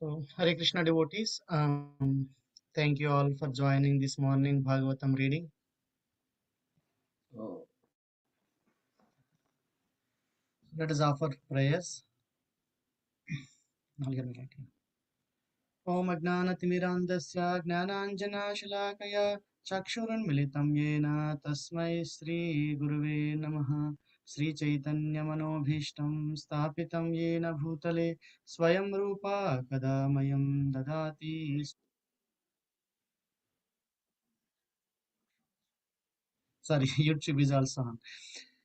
So, Hare Krishna devotees, thank you all for joining this morning Bhagavatam reading. So, let us offer prayers. Om Ajnanatimirandasya Gnananjanashilakaya Chakshurunmilitam Yena Tasmai Sri Guruve Namaha Sri Chaitanya Manobhishtam Stapitam Yena Bhutale Swayam Rupa Kadamayam Dadati. Sorry, YouTube is also on.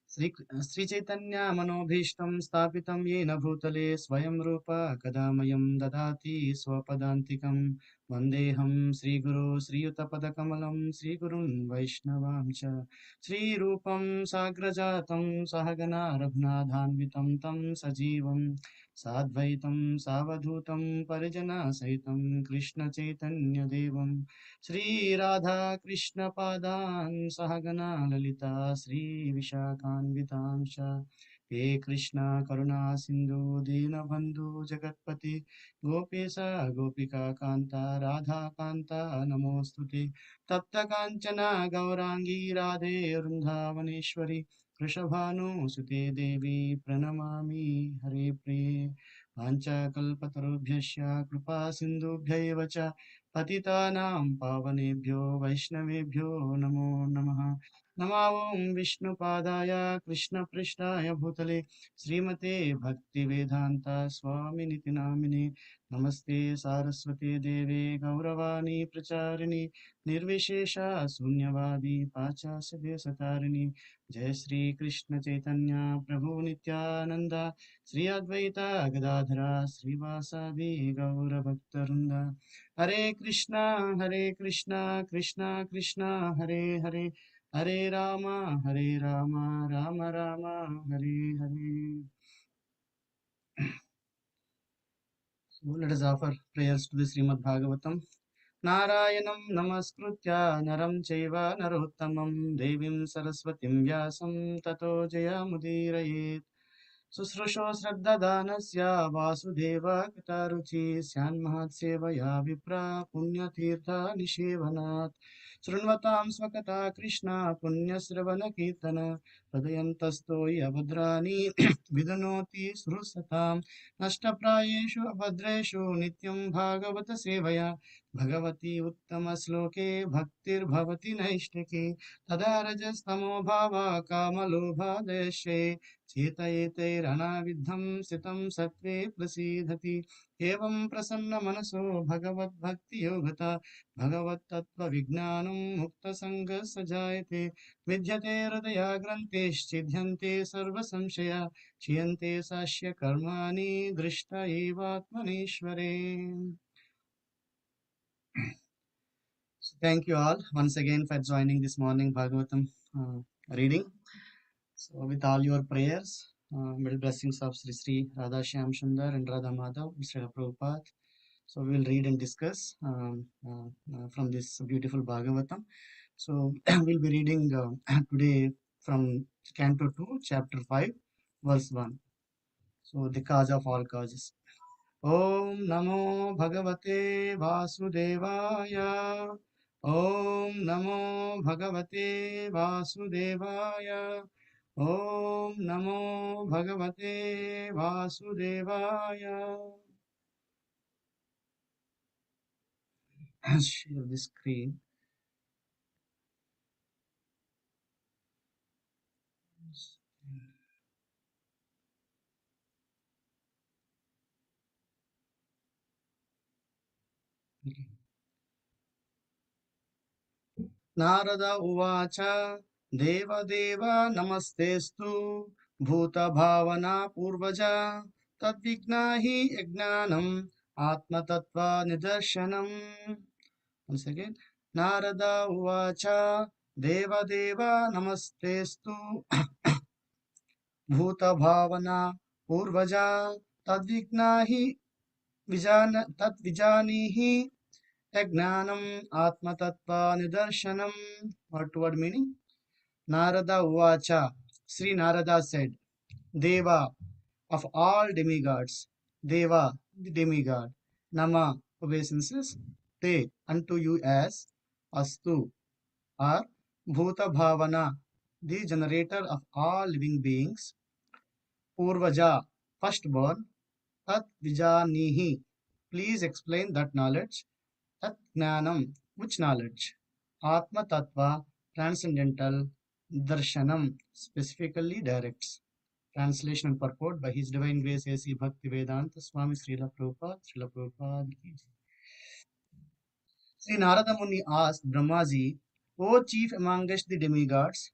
Sri Chaitanya Manobhishtam Stapitam Yena Bhutale Swayam Rupa Kadamaya Dadati Swapadantikam Vandeham Sri Guru Sri Yutapadakamalaam Sri Gurun Vaishnavamcha Sri Rupam Sagrajatam Sahagana Raghunathanvitam Tam Sajivam Sadvaitam Savadhutam Parijana Saitam Krishna Chaitanya Devam Shri Radha Krishna Padan Sahagana Lalita Shri Vishakhanvitamsha He Krishna Karuna Sindhu Dina Bandhu Jagatpati Gopesa Gopika Kanta Radha Kanta Namostute Tapta Kanchana Gaurangi Radhe Vrundavaneshwari Krishabhanu Sute Devi Pranamami Hare Priye Pancha Kalpatarubhyasya Kripa Sindhubhya Evacha पतितानां पावनेभ्यो वैष्णवेभ्यो नमो नमः नमो ॐ विष्णुपादाय कृष्णपृष्ठाय भूतले श्रीमते भक्तिवेदान्ता स्वामिनिति नामिने नमस्ते सारस्वते देवे गौरवाणी प्रचारिणि निर्विशेषा शून्यवादी पाचास्यदेशतारिणि जय श्री कृष्ण चैतन्य प्रभु Nityanand Shri Advaita Gadadhara श्रीवासादि गौरभक्तवृंदा Hare Krishna, Krishna Krishna, Hare Hare, Hare Rama, Rama Rama, Hare Hare. So let us offer prayers to the Srimad Bhagavatam. Narayanam Namaskritya Naram Chaiva Narottamam Devim Saraswatim Vyasam Tato Jayamudiraye शुश्रूषो श्रद्धादानस्य Vasudev कृतारुचि स्यान्महत्सेवया विप्रा पुण्यतीर्थनिषेवनात् शृण्वतां स्वकथा कृष्ण पुण्यश्रवणकीर्तन हृदयन्तस्थो यभद्राणि विदनोति श्रुसतां नष्टप्रायेषु अभद्रेषु नित्यं भागवत सेवया भगवती उत्तमश्लोके भक्तिर्भवति नैष्टिकी तदा रजस्तमो भावा कामलोभादेशे चेतयेतैरनाविद्धं स्थितं सत्त्वे प्रसीदति एवं प्रसन्नमनसो भगवद्भक्तियोगता भगवत्तत्त्वविज्ञानं मुक्तसङ्गस्य जायते विद्यते हृदयाग्रन्थेश्चिद्यन्ते सर्वसंशया क्षीयन्ते सास्य कर्माणि दृष्ट एवात्मनीश्वरे. So thank you all once again for joining this morning Bhagavatam reading. So with all your prayers, middle blessings of Sri Sri Radha Shyam Sundar and Radha Madhav, Mr. Prabhupada. So we will read and discuss from this beautiful Bhagavatam. So we'll be reading today from Canto 2, Chapter 5, Verse 1. So the cause of all causes. Om Namo Bhagavate Vasudevaya. Om Namo Bhagavate Vasudevaya. Om Namo Bhagavate Vasudevaya. Share the screen. Okay. Narada Uvacha Deva Namastestu Bhuta Bhavana Purvaja Tadvigna hi Yajnanam Atma Tattva Nidarshanam. Once again, Narada Uvacha Deva Namastestu Bhuta Bhavana Purvaja Tadvigna hi Tadvijanihi Yajnanam Atma Tattva Nidarshanam. Word meaning? Narada Uvacha, Sri Narada said, Deva of all demigods, Deva, the demigod, Nama obeisances. Te unto you as Astu or Bhuta Bhavana, the generator of all living beings. Purvaja, firstborn. Tat Vijanihi, please explain that knowledge. Tat Jnanam, which knowledge? Atma Tattva, transcendental. Darshanam, specifically directs. Translation and purport by His Divine Grace A.C. Bhaktivedanta Swami Srila Prabhupada, Srila Prabhupada ki jai. Sri Narada Muni asked Brahmaji, O chief amongst the demigods,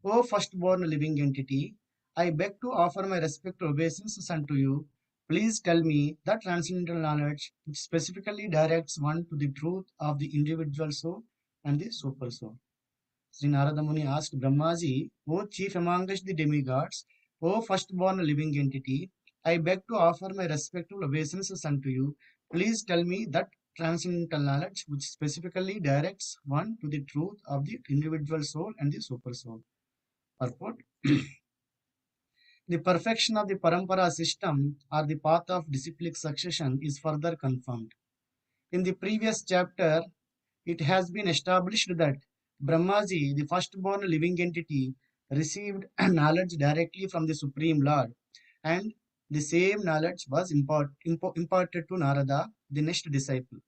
O firstborn living entity, I beg to offer my respectful obeisances unto you. Please tell me that transcendental knowledge which specifically directs one to the truth of the individual soul and the super soul. Sri Narada Muni asked Brahmaji, O chief amongst the demigods, O firstborn living entity, I beg to offer my respectful obeisances unto you. Please tell me that transcendental knowledge which specifically directs one to the truth of the individual soul and the super soul. Purport. The perfection of the parampara system or the path of disciplic succession is further confirmed. In the previous chapter, it has been established that Brahmaji, the firstborn living entity, received knowledge directly from the Supreme Lord, and the same knowledge was imparted to Narada, the next disciple.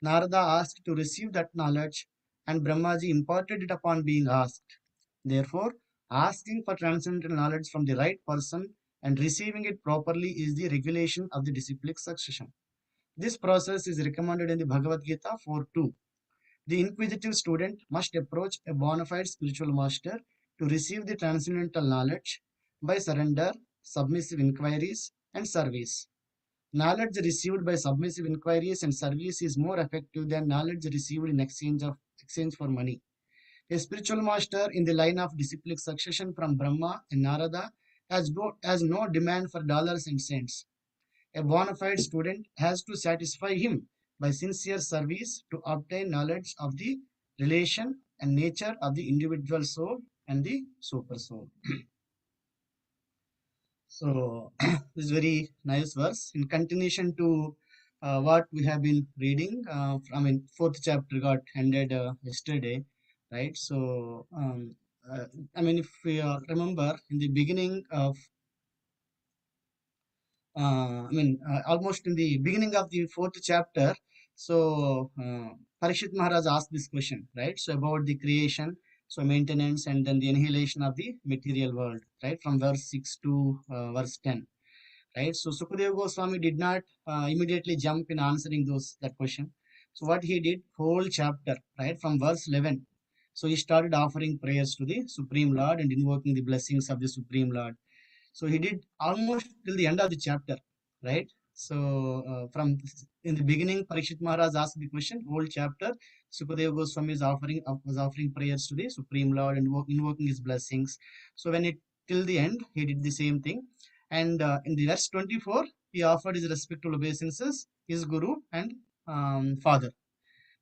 Narada asked to receive that knowledge, and Brahmaji imparted it upon being asked. Therefore, asking for transcendental knowledge from the right person and receiving it properly is the regulation of the disciplic succession. This process is recommended in the Bhagavad Gita 4.2. The inquisitive student must approach a bona fide spiritual master to receive the transcendental knowledge by surrender, submissive inquiries, and service. Knowledge received by submissive inquiries and service is more effective than knowledge received in exchange for money. A spiritual master in the line of disciplic succession from Brahma and Narada has no demand for dollars and cents. A bona fide student has to satisfy him by sincere service to obtain knowledge of the relation and nature of the individual soul and the super soul. So, this is very nice verse. In continuation to what we have been reading, fourth chapter got ended yesterday, right? So, if we remember in the beginning of almost in the beginning of the fourth chapter. So, Parikshit Maharaj asked this question, right? So, about the creation, so maintenance, and then the annihilation of the material world, right? From verse 6 to verse 10, right? So, Sukadeva Goswami did not immediately jump in answering that question. So, what he did, whole chapter, right? From verse 11. So, he started offering prayers to the Supreme Lord and invoking the blessings of the Supreme Lord. So he did almost till the end of the chapter, right? So from in the beginning, Parikshit Maharaj asked the question. Whole chapter, Sukadeva Goswami was offering prayers to the Supreme Lord and invoking his blessings. So when it till the end, he did the same thing. And in the verse 24, he offered his respectful obeisances, his guru and father,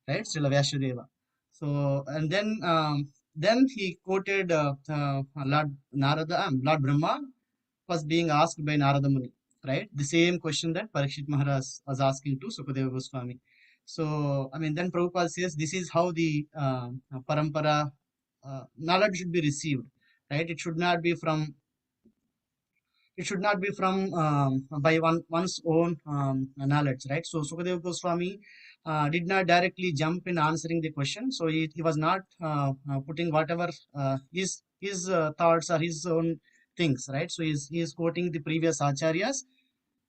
right? Srila Vyasudeva. So and then he quoted Lord Narada, Lord Brahma was being asked by Narada Muni, right? The same question that Parikshit Maharaj was asking to Sukadeva Goswami. So, then Prabhupada says this is how the parampara knowledge should be received, right? It should not be from by one's own knowledge, right? So Sukadeva Goswami did not directly jump in answering the question. So he was not putting whatever his thoughts or his own things, right? So he is quoting the previous acharyas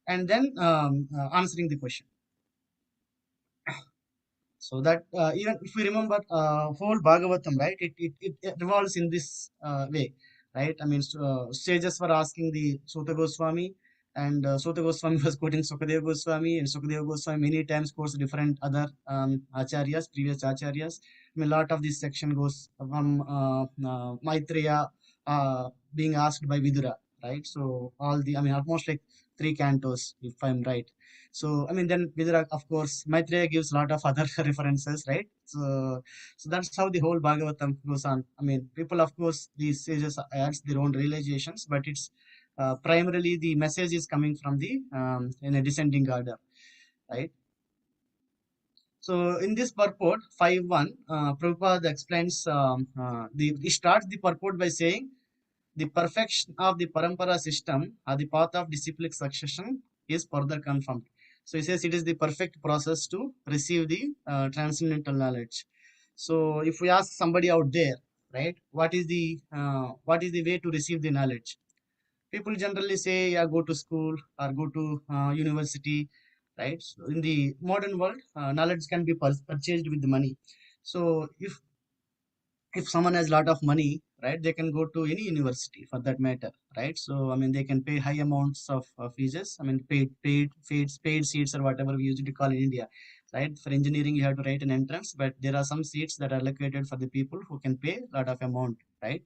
and then answering the question. So that even if we remember whole Bhagavatam, right, it revolves in this way, right? Sages were asking the Sutta Goswami, and Sutta Goswami was quoting Sukadeva Goswami, and Sukadeva Goswami many times quotes different other acharyas, previous acharyas. A lot of this section goes from Maitreya being asked by Vidura, right? So almost like three cantos, if I'm right. So then Vidura, of course, Maitreya gives a lot of other references, right? So that's how the whole Bhagavatam goes on. People, of course, these sages adds their own realizations, but it's primarily the message is coming from the in a descending order, right? So in this purport 5.1, Prabhupada explains, he starts the purport by saying the perfection of the parampara system or the path of disciplic succession is further confirmed. So he says it is the perfect process to receive the transcendental knowledge. So if we ask somebody out there, right, what is the way to receive the knowledge? People generally say, yeah, go to school or go to university, right? So in the modern world, knowledge can be purchased with the money. So if someone has a lot of money, right, they can go to any university for that matter, right? So I mean, they can pay high amounts of fees. I mean, paid seats or whatever we usually call in India, right? For engineering, you have to write an entrance, but there are some seats that are allocated for the people who can pay a lot of amount, right?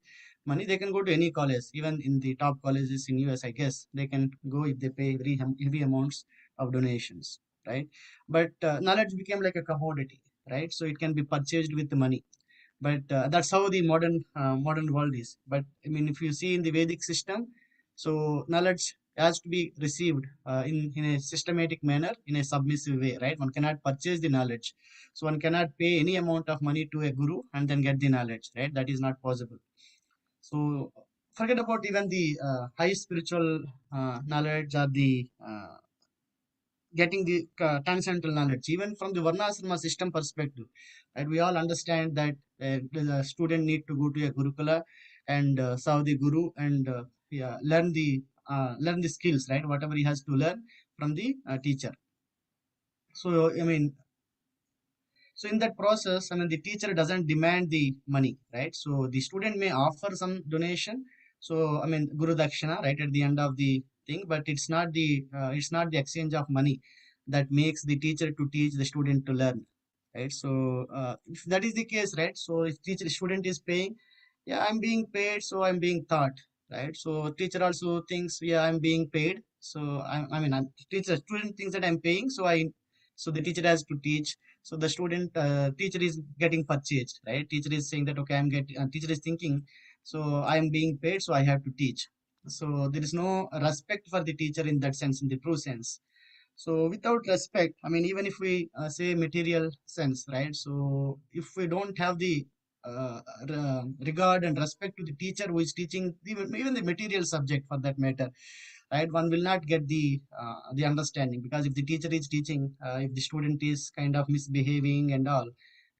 Money, they can go to any college, even in the top colleges in US, I guess they can go if they pay very heavy amounts of donations, right? But knowledge became like a commodity, right? So it can be purchased with the money, but that's how the modern world is. But I mean, if you see in the Vedic system, so knowledge has to be received in a systematic manner, in a submissive way, right? One cannot purchase the knowledge, so one cannot pay any amount of money to a guru and then get the knowledge, right? That is not possible. So forget about even the high spiritual knowledge or the getting the transcendental knowledge, even from the varnasrama system perspective, right? We all understand that the student need to go to a gurukula and serve the guru and yeah, learn the skills, right? Whatever he has to learn from the teacher. So I mean, so in that process, I mean, the teacher doesn't demand the money, right? So the student may offer some donation. So I mean, guru dakshina, right at the end of the thing, but it's not the exchange of money that makes the teacher to teach the student to learn, right? So if that is the case, right? So if teacher student is paying, yeah, I'm being paid, so I'm being taught, right? So teacher also thinks, yeah, I'm being paid, so I mean, teacher student thinks that I'm paying, so the teacher has to teach. So the student teacher is getting purchased, right? Teacher is saying that okay, I'm getting teacher is thinking, so I'm being paid, so I have to teach. So there is no respect for the teacher in that sense, in the true sense. So without respect, I mean, even if we say material sense, right? So if we don't have the regard and respect to the teacher who is teaching, even the material subject for that matter, right? One will not get the understanding, because if the teacher is teaching, if the student is kind of misbehaving and all,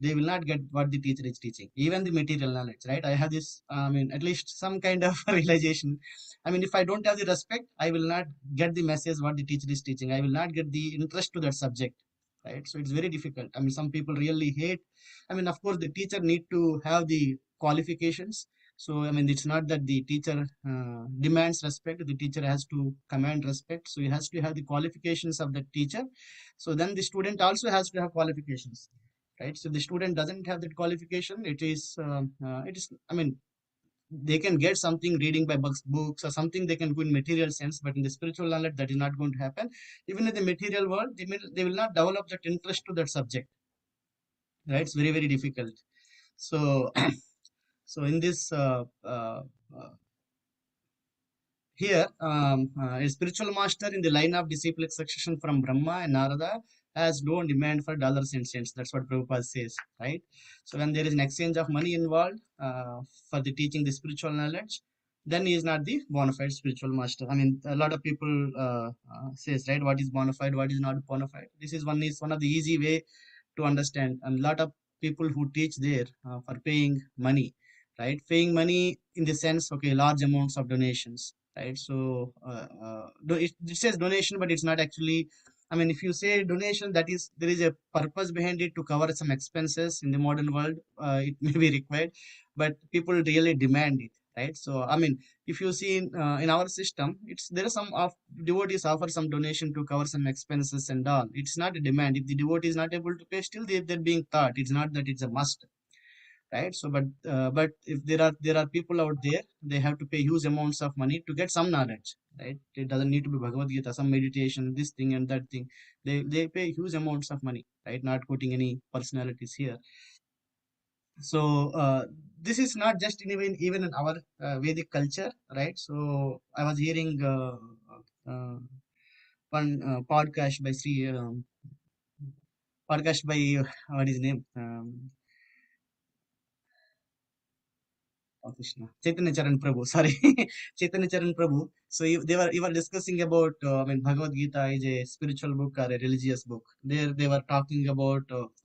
they will not get what the teacher is teaching, even the material knowledge, right? I have this, I mean, at least some kind of realization. I mean, if I don't have the respect, I will not get the message what the teacher is teaching. I will not get the interest to that subject, right? So it's very difficult. I mean, some people really hate. I mean, of course, the teacher need to have the qualifications. So I mean, it's not that the teacher demands respect. The teacher has to command respect. So he has to have the qualifications of the teacher. So then the student also has to have qualifications, right? So the student doesn't have that qualification. It is. I mean, they can get something reading by books or something, they can go in material sense, but in the spiritual knowledge that is not going to happen. Even in the material world, they will not develop that interest to that subject, right? It's very very difficult. So so in this here, a spiritual master in the line of disciplic succession from Brahma and Narada has no demand for dollars and cents. That's what Prabhupada says, right? So when there is an exchange of money involved for the teaching the spiritual knowledge, then he is not the bona fide spiritual master. I mean, a lot of people says, right, what is bona fide, what is not bona fide. This is one of the easy way to understand. And a lot of people who teach there for paying money, right? Paying money in the sense, okay, large amounts of donations, right? So it says donation, but it's not actually. I mean, if you say donation, that is there is a purpose behind it to cover some expenses in the modern world. It may be required, but people really demand it, right? So I mean, if you see in our system, it's there are some of devotees offer some donation to cover some expenses and all. It's not a demand. If the devotee is not able to pay, still they're being taught. It's not that it's a must, right? So but if there are people out there, they have to pay huge amounts of money to get some knowledge, right? It doesn't need to be Bhagavad Gita, some meditation, this thing and that thing. They pay huge amounts of money, right? Not quoting any personalities here. So this is not just in even in our Vedic culture, right? So I was hearing one podcast by Sri podcast by what is his name? Krishna. Chaitanya Charan Prabhu, sorry, Chaitanya Charan Prabhu. So you were discussing about, I mean, Bhagavad Gita is a spiritual book or a religious book. There they were talking about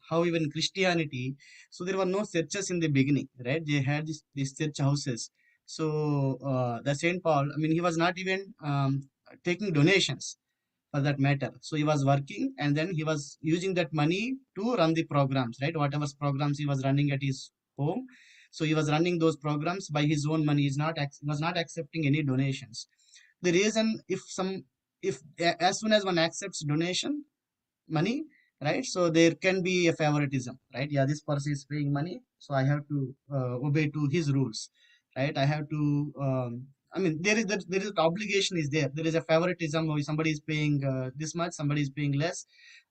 how even Christianity. So there were no churches in the beginning, right? They had these church houses. So the Saint Paul, I mean, he was not even taking donations for that matter. So he was working and then he was using that money to run the programs, right? Whatever programs he was running at his home. So he was running those programs by his own money. He's not was not accepting any donations. The reason, if as soon as one accepts donation, money, right? So there can be a favoritism, right? Yeah, this person is paying money, so I have to obey to his rules, right? I have to. I mean, there is obligation is there. There is a favoritism. Or somebody is paying this much, somebody is paying less.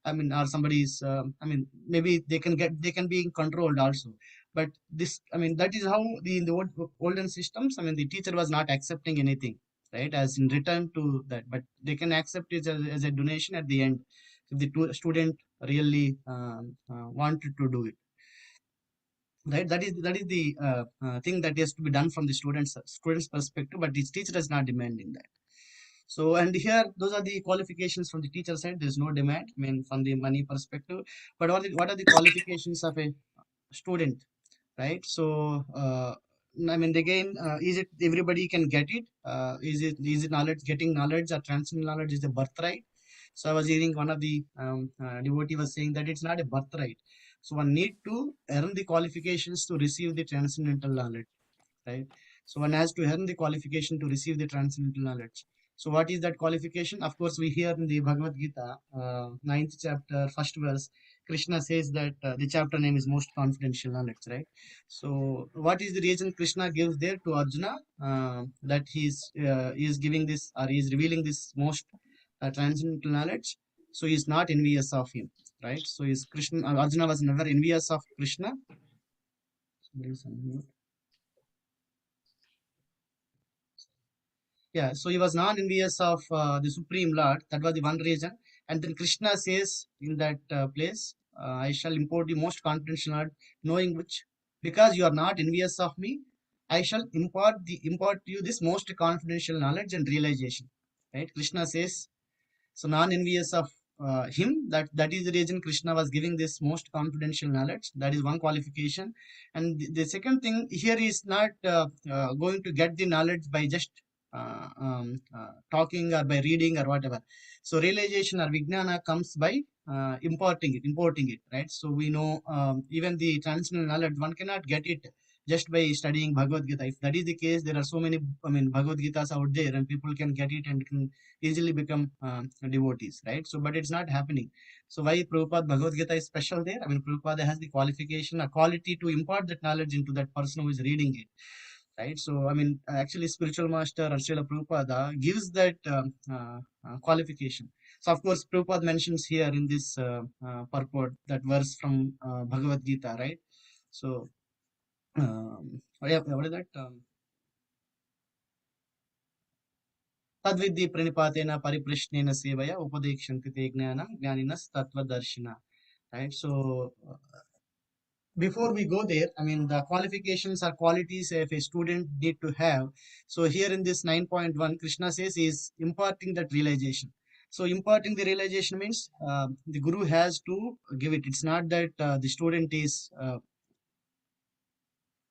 I mean, or somebody is. I mean, maybe they can be controlled also. But this, I mean, that is how in the olden systems. I mean, the teacher was not accepting anything, right, as in return to that, but they can accept it as a donation at the end if the student really wanted to do it, right? That is the thing that has to be done from the students perspective, but the teacher is not demanding that. So, and here those are the qualifications from the teacher side. There is no demand, I mean, from the money perspective. But what are the qualifications of a student, right? So I mean, again, is it everybody can get it? Is it knowledge, getting knowledge or transcendental knowledge is a birthright? So I was hearing one of the devotee was saying that it's not a birthright. So one need to earn the qualifications to receive the transcendental knowledge, right? So one has to earn the qualification to receive the transcendental knowledge. So what is that qualification? Of course, we hear in the Bhagavad Gita, ninth chapter, first verse, Krishna says that the chapter name is most confidential knowledge, right? So what is the reason Krishna gives there to Arjuna, that he is giving this, or he is revealing this most transcendental knowledge? So he is not envious of him, right? So is Krishna, Arjuna was never envious of Krishna. Somebody is on mute. Yeah, so he was non-envious of the Supreme Lord. That was the one reason. And then Krishna says in that place, I shall import the most confidential knowledge, knowing which, because you are not envious of me, I shall impart to you this most confidential knowledge and realization. Right? Krishna says, so non-envious of him, that is the reason Krishna was giving this most confidential knowledge. That is one qualification. And the second thing here is not going to get the knowledge by just talking or by reading or whatever. So realization or vijnana comes by importing it, right? So we know, even the transcendental knowledge, one cannot get it just by studying Bhagavad Gita. If that is the case, there are so many, I mean, Bhagavad Gitas out there, and people can get it and can easily become devotees, right? So, but it's not happening. So, why Prabhupada Bhagavad Gita is special there? I mean, Prabhupada has the qualification, a quality to impart that knowledge into that person who is reading it, right? So, I mean, actually, spiritual master or Srila Prabhupada gives that qualification. So, of course, Prabhupada mentions here in this purport that verse from Bhagavad Gita, right? So, yeah, what is that? तद्विद्धि प्रणिपातेन परिप्रश्नेन सेवया उपदेक्षन्ति ते ज्ञानं ज्ञानिनस्तत्त्वदर्शिनः, right? So before we go there, I mean, the qualifications or qualities if a student need to have. So here in this 9.1, Krishna says is imparting that realization. So imparting the realization means the guru has to give it. It's not that the student is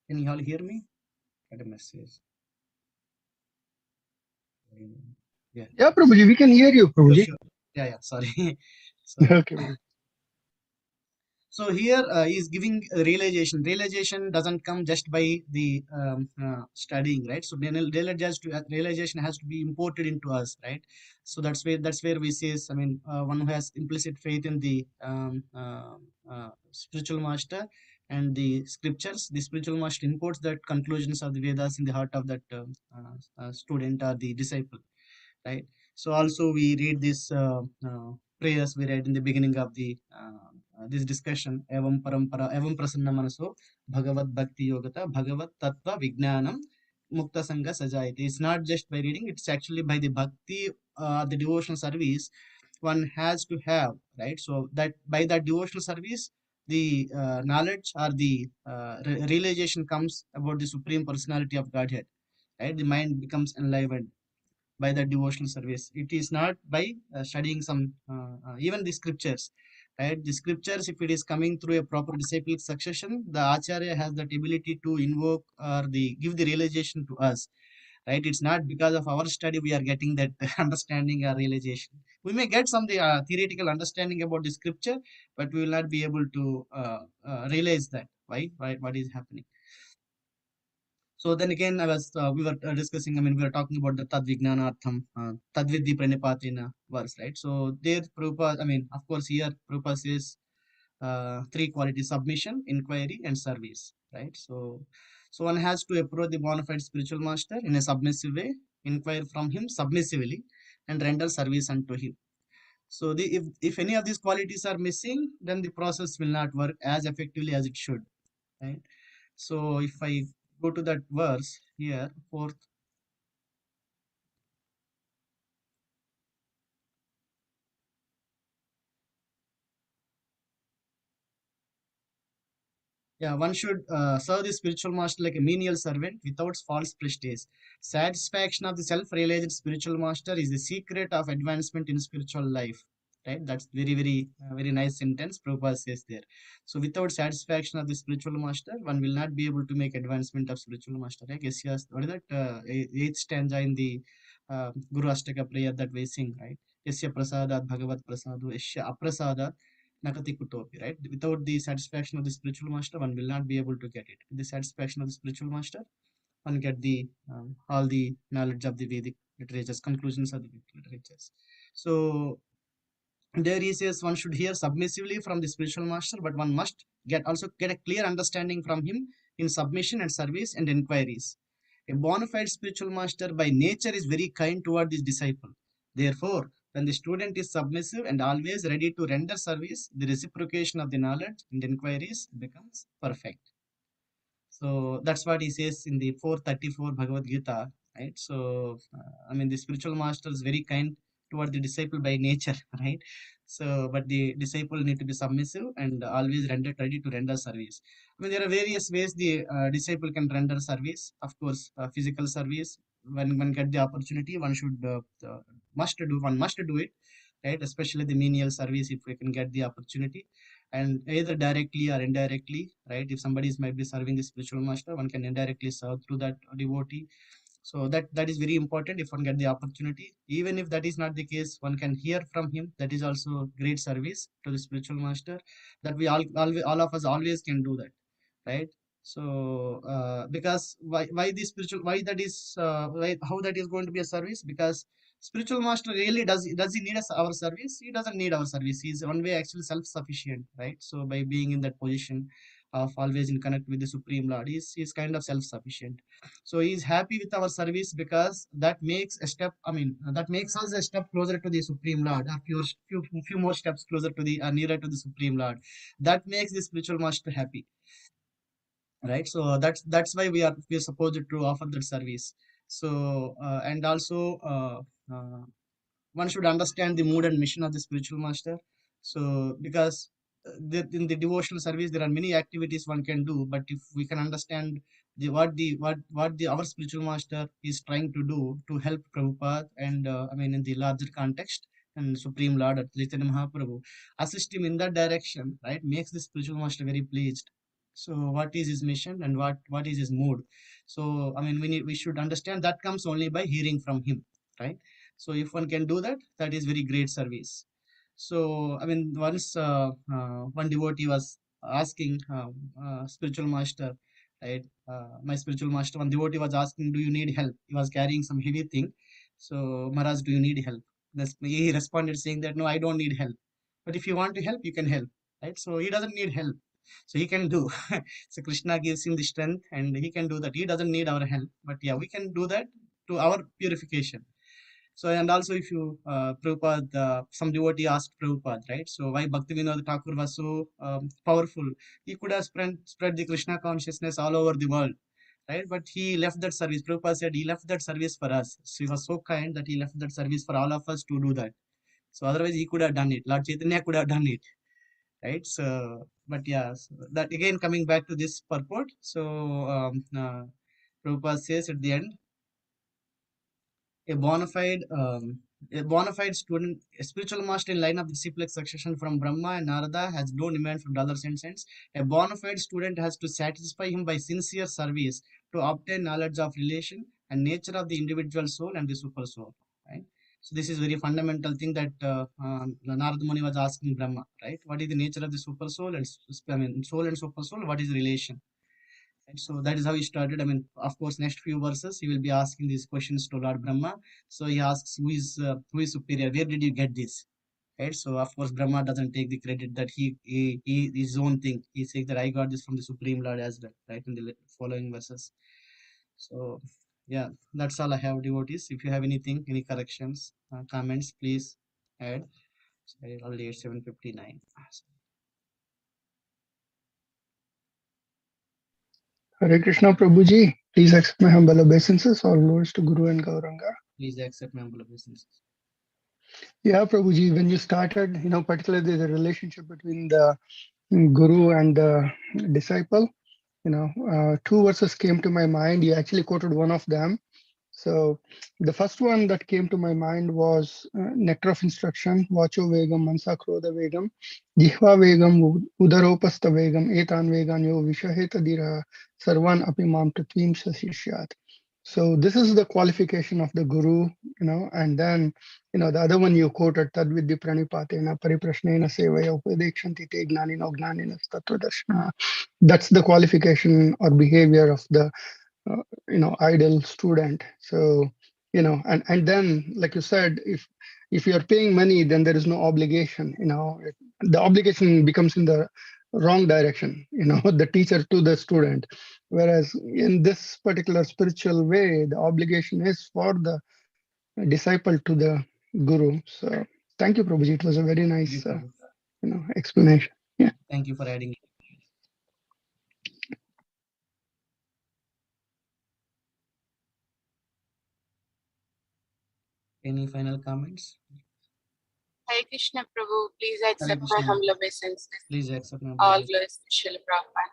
can you all hear me? Get a message. Yeah. Yeah, Prabhuji, we can hear you, Sure, Prabhuji. sure. Yeah, sorry. Sorry. Okay, Prabhuji. So here is giving a realization. Realization doesn't come just by the studying, right? So then realization has to be imported into us, right? So that's where we say, I mean, one who has implicit faith in the spiritual master and the scriptures. The spiritual master imports that conclusions of the Vedas in the heart of that student or the disciple, right? So also we read this prayers we read in the beginning of the this discussion. Evam parampara evam prasanna manaso bhagavad bhakti yogata bhagavad tattva vijnanam mukta sangha sajayate. It's not just by reading, it's actually by the bhakti, the devotional service. one has to have, right? So that by that devotional service, the knowledge or the realization comes about the supreme personality of Godhead, right? The mind becomes enlivened by the devotional service. It is not by studying some even the scriptures, right? The scriptures, if it is coming through a proper disciplic succession, the acharya has that ability to invoke or the give the realization to us, right? It's not because of our study we are getting that understanding or realization. We may get some theoretical understanding about the scripture, but we will not be able to realize that why what is happening. So then again, we were discussing. I mean, we were talking about the Tad Vijnanartham, Tadvidhi Pranipatina verse, right? So there, Prabhupada. I mean, of course, here Prabhupada says three qualities: submission, inquiry, and service, right? So one has to approach the bona fide spiritual master in a submissive way, inquire from him submissively, and render service unto him. So if any of these qualities are missing, then the process will not work as effectively as it should, right? So if I go to that verse here, fourth, yeah, one should serve the spiritual master like a menial servant without false prestige. Satisfaction of the self-realized spiritual master is the secret of advancement in spiritual life. Right? That's very nice sentence Prabhupada says there. So without satisfaction of the spiritual master, one will not be able to make advancement of spiritual master. Right? Yes, what is that? Eighth stanza in the Guru Ashtaka prayer that we sing, right? Yasya prasadat bhagavat prasadu, yasya aprasadat Nakati Kutopi, right? Without the satisfaction of the spiritual master, one will not be able to get it. With the satisfaction of the spiritual master, one get the all the knowledge of the Vedic literatures, conclusions of the Vedic literatures. So there he says one should hear submissively from the spiritual master, but one must get a clear understanding from him in submission and service and inquiries. A bona fide spiritual master by nature is very kind toward his disciple. Therefore, when the student is submissive and always ready to render service, the reciprocation of the knowledge and inquiries becomes perfect. So that's what he says in the 434 Bhagavad Gita, right? So, I mean, the spiritual master is very kind toward the disciple by nature, right? So, but the disciple need to be submissive and always ready to render service. I mean, there are various ways the disciple can render service. Of course, physical service. When one get the opportunity, one must do it, right? Especially the menial service, if we can get the opportunity, and either directly or indirectly, right? If somebody might be serving the spiritual master, one can indirectly serve through that devotee. So that is very important if one get the opportunity. Even if that is not the case, one can hear from him. That is also great service to the spiritual master, that we all of us always can do that, right? So because why the spiritual why that is how that is going to be a service, because spiritual master really does he need our service? He doesn't need our service. He's one way actually self-sufficient, right? So by being in that position of always in connect with the supreme lord, he's kind of self-sufficient. So he's happy with our service because that makes a step, I mean, that makes us a step closer to the supreme lord, or few more steps closer to the nearer to the supreme lord. That makes the spiritual master happy, right? So that's why we're supposed to offer that service. So and also one should understand the mood and mission of the spiritual master. So because in the devotional service there are many activities one can do, but if we can understand the our spiritual master is trying to do to help Prabhupada, and I mean in the larger context, and Supreme Lord or Chaitanya Mahaprabhu assist him in that direction, right, makes the spiritual master very pleased. So what is his mission and what is his mood? So I mean we should understand that comes only by hearing from him, right? So if one can do that, that is very great service. So I mean, once one devotee was asking spiritual master, right? My spiritual master, one devotee was asking, "Do you need help?" He was carrying some heavy thing. So Maharaj, do you need help? He responded saying that, "No, I don't need help. But if you want to help, you can help." Right? So he doesn't need help. So he can do. So Krishna gives him the strength, and he can do that. He doesn't need our help, but yeah, we can do that to our purification. So, and also if you, Prabhupada, some devotee asked Prabhupada, right? So why Bhaktivinoda Thakur was so powerful? He could have spread the Krishna consciousness all over the world, right? But he left that service. Prabhupada said he left that service for us. So he was so kind that he left that service for all of us to do that. So otherwise he could have done it. Lord Chaitanya could have done it, right? So, but yeah, so that again coming back to this purport. So Prabhupada says at the end, a bona fide student, a spiritual master in line of disciplic succession from Brahma and Narada has no demand for dollars and cents. A bona fide student has to satisfy him by sincere service to obtain knowledge of relation and nature of the individual soul and the super soul. Right. So this is very fundamental thing that Narada Muni was asking Brahma. Right. What is the nature of the super soul and soul and super soul? What is relation? And so that is how he started. I mean, of course, next few verses he will be asking these questions to Lord Brahma. So he asks, who is superior? Where did you get this? Right. So of course, Brahma doesn't take the credit that he his own thing. He says that I got this from the Supreme Lord as well. Right in the following verses. So yeah, that's all I have, devotees. If you have anything, any corrections, comments, please add. So already at 7:59. Hare Krishna Prabhuji, please accept my humble obeisances. All glories to Guru and Gauranga. Please accept my humble obeisances. Yeah, Prabhuji, when you started, particularly the relationship between the Guru and the disciple, two verses came to my mind. You actually quoted one of them. So the first one that came to my mind was nectar of instruction, Vacho Vegam, Mansa Krodha Vegam, Jihva Vegam, Udaropasta Vegam, Etan Veganyo, Vishaheta Dira, Sarvan Apimam Tatvim Sasishyat. So this is the qualification of the Guru, and then, the other one you quoted, Tadvidya Pranipatena, Pariprashnena Sevaya, Upadekshanti Te Gnanino Gnanina Tattvadarshana. That's the qualification or behavior of the ideal student. So and then, like you said, if you're paying money, then there is no obligation. The obligation becomes in the wrong direction, the teacher to the student, whereas in this particular spiritual way, the obligation is for the disciple to the Guru. So thank you, Prabhuji. It was a very nice explanation. Yeah. Thank you for adding. Any final comments? Hare Krishna Prabhu, please accept my humble obeisances. Please accept my all glories to Srila Prabhupada.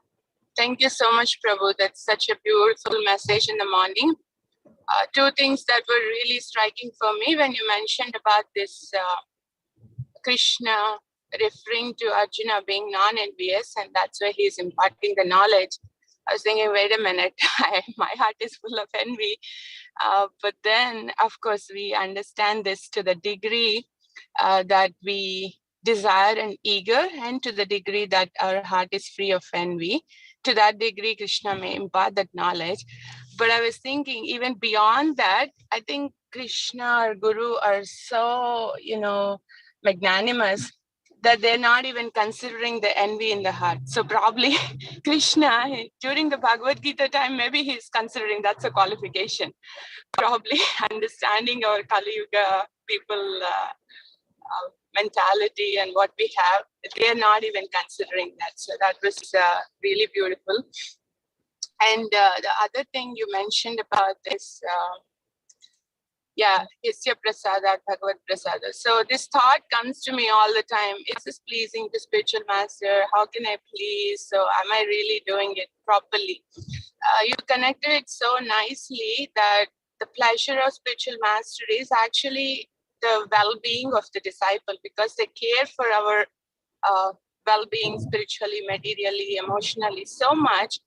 Thank you so much, Prabhu. That's such a beautiful message in the morning. Two things that were really striking for me when you mentioned about this Krishna referring to Arjuna being non-envious, and that's why he's imparting the knowledge. I was thinking, wait a minute, my heart is full of envy. But then, of course, we understand this to the degree that we desire and eager, and to the degree that our heart is free of envy. To that degree, Krishna may impart that knowledge. But I was thinking, even beyond that, I think Krishna or Guru are so, magnanimous that they're not even considering the envy in the heart. So probably Krishna, during the Bhagavad Gita time, maybe he's considering that's a qualification. Probably understanding our Kali Yuga people mentality and what we have, they're not even considering that. So that was really beautiful. And the other thing you mentioned about this, Isya Prasada, Bhagavad Prasada. So this thought comes to me all the time. Is this pleasing to spiritual master? How can I please? So am I really doing it properly? You connected it so nicely that the pleasure of spiritual master is actually the well-being of the disciple, because they care for our well-being spiritually, materially, emotionally so much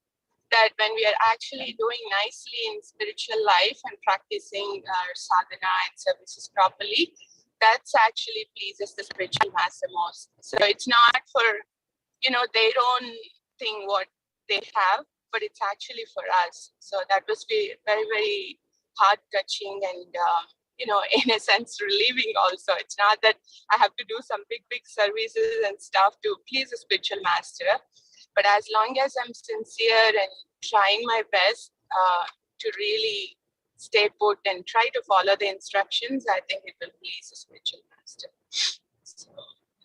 that when we are actually doing nicely in spiritual life and practicing our sadhana and services properly, that's actually pleases the spiritual master most. So it's not for, their own thing what they have, but it's actually for us. So that was very, very heart-touching and, in a sense, relieving also. It's not that I have to do some big services and stuff to please the spiritual master. But as long as I'm sincere and trying my best to really stay put and try to follow the instructions, I think it will please the spiritual master. So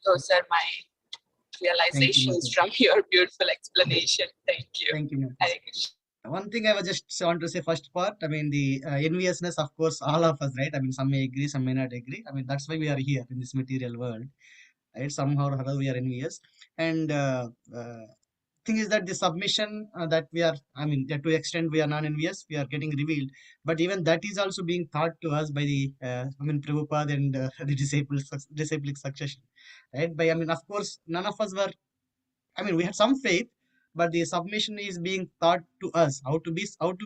those are my realizations from your beautiful explanation. Thank you. Thank you. Hare Krishna. one thing I was just want to say first part, I mean, the enviousness, of course, all of us, right? I mean, some may agree, some may not agree. I mean, that's why we are here in this material world, right? Somehow or other, we are envious. And thing is that the submission that we are, I mean, to extent we are non-envious, we are getting revealed. But even that is also being taught to us by the, I mean, Prabhupada and the disciplic succession, right? By, I mean, of course, none of us were, I mean, we had some faith, but the submission is being taught to us how to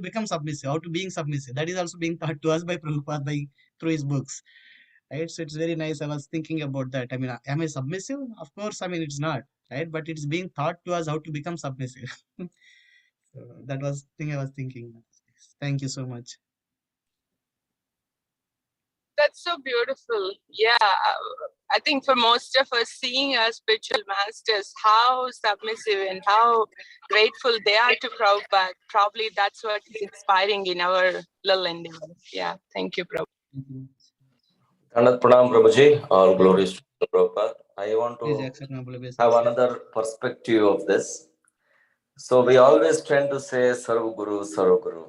become submissive, how to being submissive. That is also being taught to us by Prabhupada by through his books, right? So it's very nice. I was thinking about that. I mean, am I submissive? Of course, I mean it's not, right? But it's being taught to us how to become submissive. So that was thing I was thinking. Thank you so much. That's so beautiful. Yeah, I think for most of us, seeing our spiritual masters, how submissive and how grateful they are to Prabhupada, probably that's what is inspiring in our little endeavor. Yeah, thank you, Prabhupada. Mm-hmm. Anand Pranam Prabhuji, all glories to Prabhupada. I want Please to accept my blessings. have another perspective of this. So we always tend to say Sarv Guru, Sarv Guru.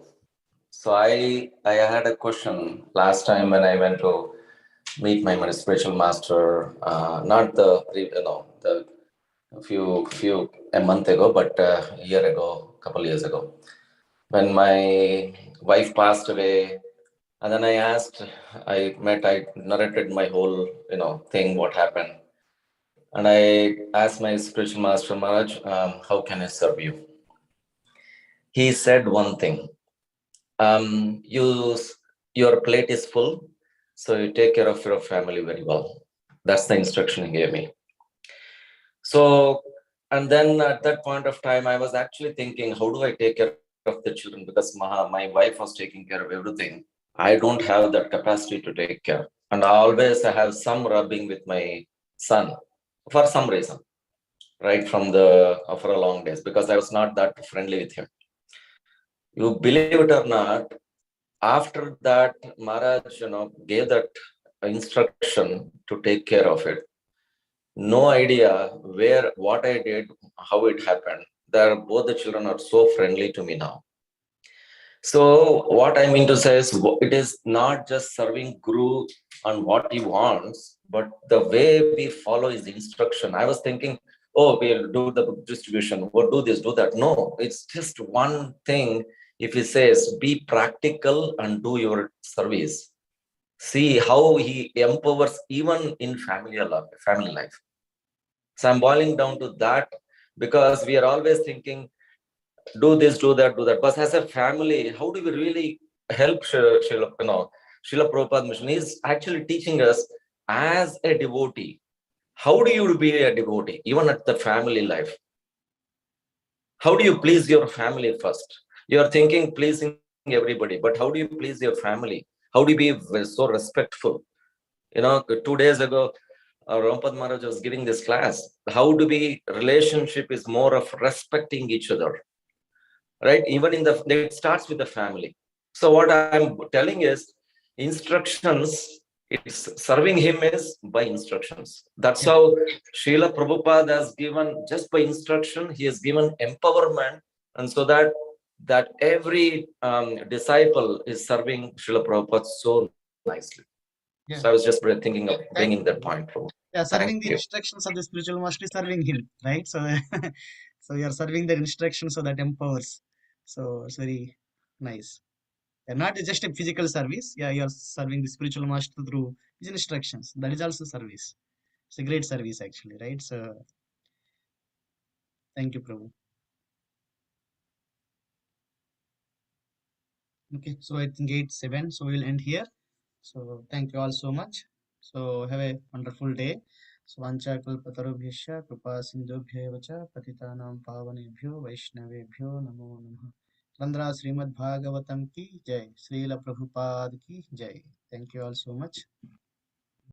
So I had a question last time when I went to meet my spiritual master, not the a month ago, but a year ago, couple years ago, when my wife passed away. And then I narrated my whole, thing, what happened. And I asked my spiritual master, Maharaj, how can I serve you? He said one thing, your plate is full, so you take care of your family very well. That's the instruction he gave me. So, and then at that point of time, I was actually thinking, how do I take care of the children? Because my wife was taking care of everything. I don't have that capacity to take care. And I have some rubbing with my son for some reason, right from for a long days, because I was not that friendly with him. You believe it or not, after that, Maharaj, gave that instruction to take care of it. No idea what I did, how it happened. Both the children are so friendly to me now. So what I mean to say is, it is not just serving Guru on what he wants, but the way we follow his instruction. I was thinking, oh, we'll do the book distribution, we'll do this, do that. No, it's just one thing. If he says, be practical and do your service. See how he empowers even in family life. So I'm boiling down to that, because we are always thinking, do this, do that, do that. But as a family, how do we really help Srila Prabhupada mission? Is actually teaching us as a devotee. How do you be a devotee, even at the family life? How do you please your family first? You are thinking pleasing everybody, but how do you please your family? How do you be so respectful? 2 days ago, Rampad Maharaj was giving this class. How do we relationship is more of respecting each other, right? Even it starts with the family. So what I'm telling is, instructions, it's serving him is by instructions. That's how Srila Prabhupada has given, just by instruction, he has given empowerment, and so that every disciple is serving Srila Prabhupada so nicely. Yeah. So I was just thinking of bringing that point. Yeah, serving Thank the you. instructions of the spiritual master is serving him, right? So, so you are serving the instructions, so that empowers. So it's very nice. Yeah, not just a physical service. Yeah, you are serving the spiritual master through his instructions. That is also service. It's a great service, actually, right? So, thank you, Prabhu. Okay, so I think 8:07. So we'll end here. So thank you all so much. So have a wonderful day. So vancha kalpatarubhyasya kripa sindhubhya vacha patitanam pavanebhyo vaishnavebhyo namo namah. Chandra Srimad Bhagavatam ki jai. Srila Prabhupada ki jai. Thank you all so much.